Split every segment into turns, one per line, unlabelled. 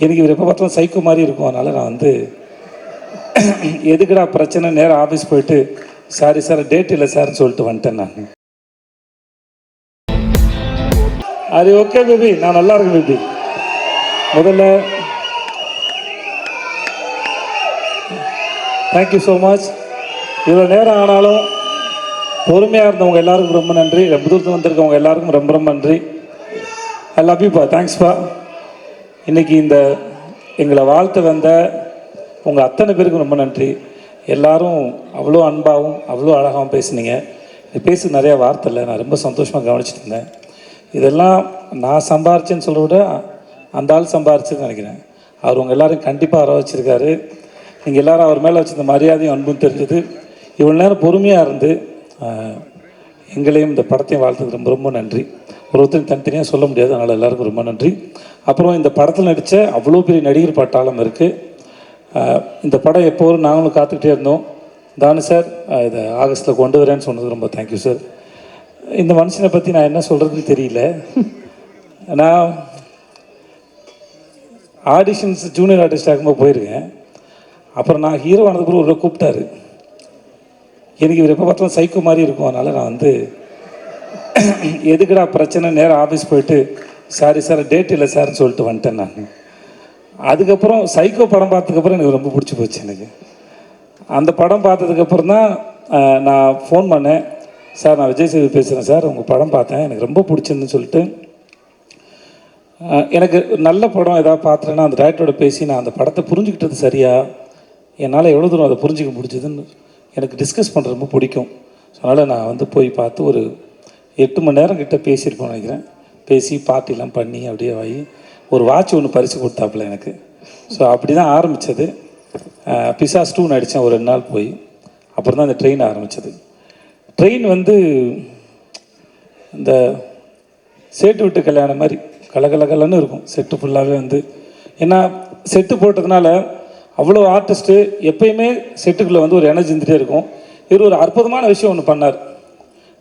எனக்கு இவர் எப்போ பார்த்தாலும் சைக்கோ மாதிரி இருக்கும். அதனால் நான் வந்து எதுக்குடா பிரச்சனை, நேராக ஆஃபீஸ் போயிட்டு சாரி சார் டேட் இல்லை சார்ன்னு சொல்லிட்டு வந்துட்டேன் நான். அது ஓகே பேபி, நான் நல்லா இருக்கேன் பேபி. முதல்ல தேங்க்யூ ஸோ மச். இவ்வளோ நேரம் ஆனாலும் பொறுமையாக இருந்தவங்க எல்லாருக்கும் ரொம்ப நன்றி. ரொம்ப தூரத்தில் வந்திருக்கவங்க எல்லாருக்கும் ரொம்ப ரொம்ப நன்றி. ஐ லவ் யூப்பா, தேங்க்ஸ்ப்பா. இன்றைக்கி இந்த எங்களை வாழ்த்து வந்த உங்கள் அத்தனை பேருக்கும் ரொம்ப நன்றி. எல்லோரும் அவ்வளோ அன்பாகவும் அவ்வளோ அழகாகவும் பேசுனீங்க. பேச நிறையா வார்த்தை இல்லை, நான் ரொம்ப சந்தோஷமாக கவனிச்சுட்டு இருந்தேன். இதெல்லாம் நான் சம்பாரிச்சேன்னு சொல்ல விட அந்த ஆள் சம்பாரிச்சுன்னு நினைக்கிறேன். அவர் உங்கள் எல்லோரும் கண்டிப்பாக வர வச்சுருக்காரு. நீங்கள் எல்லோரும் அவர் மேலே வச்சுருந்த மரியாதையும் அன்பும் தெரிஞ்சது. இவ்வளோ நேரம் பொறுமையாக இருந்து எங்களையும் இந்த படத்தையும் வாழ்த்துக்கு ரொம்ப ரொம்ப நன்றி. ஒருத்தரும் தனித்தனியாக சொல்ல முடியாது, அதனால் எல்லாருக்கும் ரொம்ப நன்றி. அப்புறம் இந்த படத்தில் நடித்த அவ்வளோ பெரிய நடிகர் பட்டாளம் இருக்குது. இந்த படம் எப்போதும் நாங்களும் காத்துக்கிட்டே இருந்தோம். தானு சார் இதை ஆகஸ்ட்டில் கொண்டு வரேன்னு சொன்னது ரொம்ப தேங்க்யூ சார். இந்த மனுஷனை பற்றி நான் என்ன சொல்கிறதுன்னு தெரியல. நான் ஆடிஷன்ஸ் ஜூனியர் ஆர்டிஸ்ட் ஆகும்போது போயிருக்கேன். அப்புறம் நான் ஹீரோ ஆனதுக்கு ஒரு கூப்பிட்டாரு. எனக்கு இவர் எப்போ பார்த்தாலும் சைக்கோ மாதிரி இருக்கும். அதனால் நான் வந்து எதுக்குடா பிரச்சனை, நேராக ஆஃபீஸ் போயிட்டு சாரி சார் டேட் இல்லை சார்ன்னு சொல்லிட்டு வந்துட்டேன் நான். அதுக்கப்புறம் சைக்கோ படம் பார்த்ததுக்கப்புறம் எனக்கு ரொம்ப பிடிச்சி போச்சு. எனக்கு அந்த படம் பார்த்ததுக்கப்புறம் தான் நான் ஃபோன் பண்ணேன். சார் நான் விஜய் சேது பேசுகிறேன் சார், உங்கள் படம் பார்த்தேன், எனக்கு ரொம்ப பிடிச்சிருந்துன்னு சொல்லிட்டு. எனக்கு நல்ல படம் ஏதாவது பார்த்துட்டேன்னா அந்த டேரக்டரோட பேசி நான் அந்த படத்தை புரிஞ்சுக்கிட்டது சரியா, என்னால் எவ்வளோ தூரம் அதை புரிஞ்சிக்க முடிஞ்சதுன்னு எனக்கு டிஸ்கஸ் பண்ணுறது ரொம்ப பிடிக்கும். ஸோ அதனால் நான் வந்து போய் பார்த்து ஒரு 8 மணி நேரம் கிட்டே பேசியிருப்போம் நினைக்கிறேன். பேசி பார்ட்டிலாம் பண்ணி அப்படியே வாங்கி ஒரு வாட்ச் ஒன்று பரிசு கொடுத்தாப்புல எனக்கு. ஸோ அப்படி தான் ஆரம்பித்தது. பிசாஸ் 2 நடித்தேன் ஒரு 2 நாள் போய். அப்புறம் தான் அந்த ட்ரெயின் ஆரம்பித்தது. ட்ரெயின் வந்து இந்த சேட்டு விட்டு கல்யாணம் மாதிரி கலகலகலன்னு இருக்கும் செட்டு ஃபுல்லாகவே வந்து. ஏன்னா செட்டு போட்டதுனால அவ்வளோ ஆர்டிஸ்ட்டு எப்பயுமே செட்டுக்குள்ளே வந்து ஒரு எனர்ஜி இருந்துகிட்டே இருக்கும். இவர் ஒரு அற்புதமான விஷயம் ஒன்று பண்ணார்.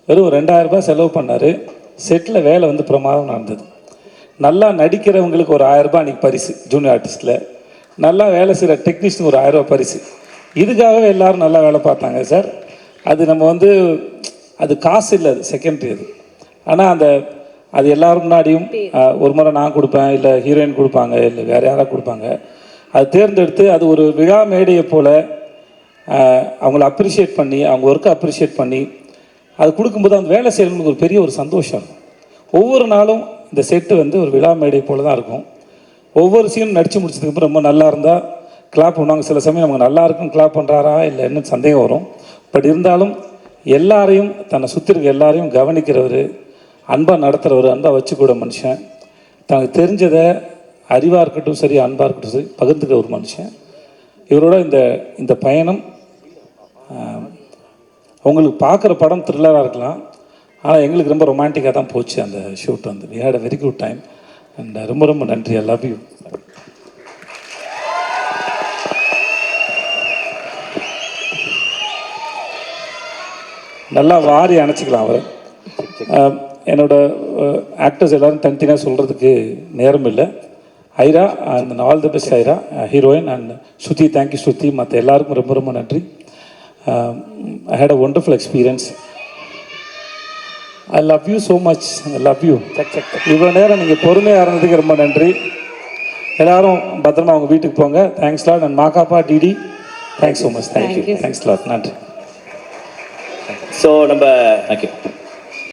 வெறும் 2000 ரூபாய் செலவு பண்ணார். செட்டில் வேலை வந்து பிரமாதம் நடந்தது. நல்லா நடிக்கிறவங்களுக்கு ஒரு 1000 ரூபாய் அன்றைக்கி பரிசு ஜூனியர் ஆர்டிஸ்ட்டில். நல்லா வேலை செய்கிற டெக்னீஷியனுக்கு ஒரு 1000 ரூபாய் பரிசு. இதுக்காகவே எல்லோரும் நல்லா வேலை பார்த்தாங்க சார். அது நம்ம வந்து அது காசு இல்லை, அது செகண்டரி அது. ஆனால் அது எல்லோரும் முன்னாடியும் ஒரு முறை நான் கொடுப்பேன், இல்லை ஹீரோயின் கொடுப்பாங்க, இல்லை வேறு யாராவது கொடுப்பாங்க. அது தேர்ந்தெடுத்து அது ஒரு விழா மேடையை போல் அவங்கள அப்ரிஷியேட் பண்ணி, அவங்க ஒர்க்கை அப்ரிஷியேட் பண்ணி அது கொடுக்கும்போது அந்த வேலை செய்கிறவங்களுக்கு ஒரு பெரிய ஒரு சந்தோஷம் இருக்கும். ஒவ்வொரு நாளும் இந்த செட்டு வந்து ஒரு விழா மேடை போல் தான் இருக்கும். ஒவ்வொரு சீனும் நடித்து முடிச்சதுக்கப்புறம் ரொம்ப நல்லா இருந்தால் கிளாப் பண்ணுவாங்க. சில சமயம் நமக்கு நல்லா இருக்கும் கிளாப் பண்ணுறாரா இல்லை என்ன சந்தேகம் வரும். பட் இருந்தாலும் எல்லாரையும் தன்னை சுற்றி இருக்க எல்லாரையும் கவனிக்கிறவர், அன்பாக நடத்துகிறவர், அன்பாக வச்சுக்கூட மனுஷன், தனக்கு தெரிஞ்சதை அறிவாக இருக்கட்டும் சரி அன்பாக இருக்கட்டும் சரி பகிர்ந்துக்கிற ஒரு மனுஷன். இவரோட இந்த பயணம் உங்களுக்கு பார்க்குற படம் த்ரில்லராக இருக்கலாம், ஆனால் எங்களுக்கு ரொம்ப ரொமான்டிக்காக தான் போச்சு அந்த ஷூட் வந்து. We had a very good time and ரொம்ப ரொம்ப நன்றி. I love you. நல்லா வாரி அணைச்சிக்கலாம் அவர். என்னோடய ஆக்டர்ஸ் எல்லோரும் தனித்தனியாக சொல்கிறதுக்கு நேரம் இல்லை. Aira and all the best Aira, heroine and Shruti. Thank you Shruti. மற்ற எல்லாருக்கும் ரொம்ப ரொம்ப நன்றி. I had a wonderful experience. I love you so much. I love you. இவ்வளோ நேரம் நீங்கள் பொறுமையாக இருந்ததுக்கு ரொம்ப நன்றி. எல்லோரும் பத்திரமா அவங்க வீட்டுக்கு போங்க. Thanks lot. And Makapa DD thanks so much. Thank you. Thanks lot. நன்றி.
ஸோ நம்ம தேங்க்யூ.